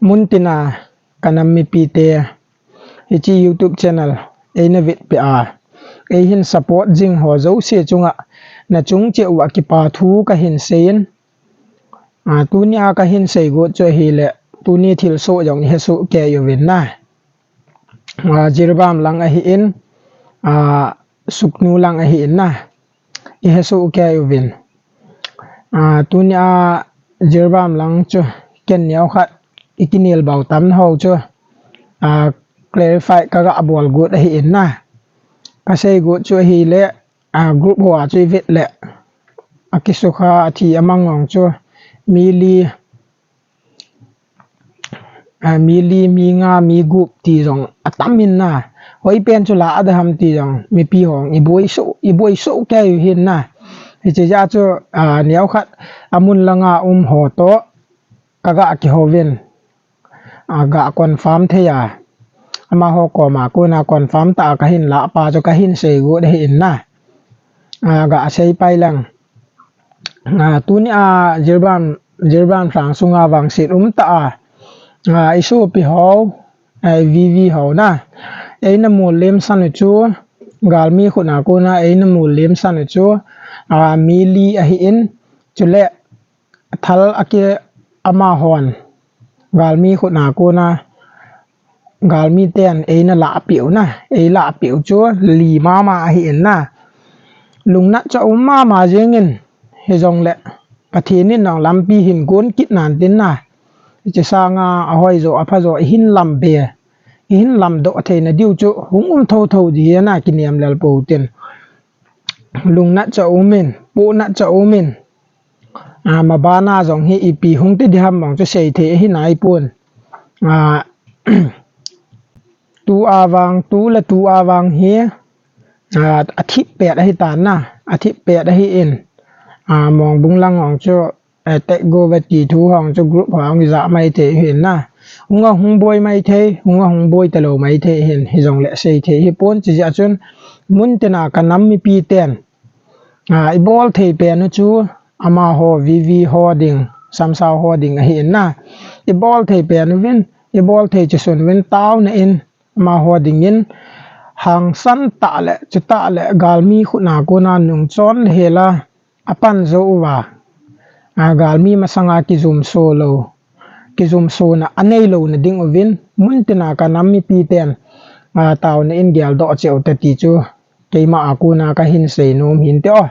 muntina kanami pite hichi YouTube channel eina vit pe a e hin support jing ho zo se chunga na chung che wa ki pa thu ka hin sein a tunia ka hin sei go cho hi le tuni thil so jong he su ke yo win na jirbam lang a hi in suknu lang a hi in na i he su ke yo win tunia jirbam lang cho ken nyau khat ikinil bau tam ho cho clarify ka ga bol gut hi in na ka sei gut cho hi le group ho a chui vit le akisukha thi amangong cho mili mi nga mi gup ti jong atamin na hoi pen chu la adham ti jong mi pi hong i boi so ke hin na hi che ja chu niau khat amun langa ho to kaga ki hoven ga confirm the ya ama ho ko ma ko na confirm ta ka hin la pa cho ka hin se go de hin na ga sei pai lang tuni jirban sang sunga wang sit ta isu pi ho vv ho na eina mo lem san chu galmi khuna ko na eina mo lem san chu mili a hi in chule thal ake ama hon galmi khuna ko na galmi ten eina la piu na e la piu chu li ma hi in na lungna cha ma jengin he jong le pathin ni nong lampi hin gon kit nan tin na che sanga a hoi zo apha zo hin lam be hin lam do theina diu chu hung tho di na kiniam lal po tin lungna cha umin pu na cha umin ma bana jong hi ipi hung ti dham mong chu sei the hi nai pun tu awang hi athi pe da hi tan na athi pe da hi in mong bung lang ong cho te go va ti thu hong cho group hong za mai the hin na hung boy mai the hung boy te lo mai the hin hi jong le sei the hi pon chi ja chun mun te na ka nam mi pi ten I bol the pe no chu ama ho vv holding samsao holding a hin na I bol the pe no win I bol the chi sun win taw na in ma holding in hang san ta le chu ta le galmi khuna ko na nung chon hela apan zo wa galmi masanga ki zoom so na anei lo na ding ovin muntina ka nammi pi ten taw na in gyal do cheu ta ti chu keima akuna ka hin sei nom hin te o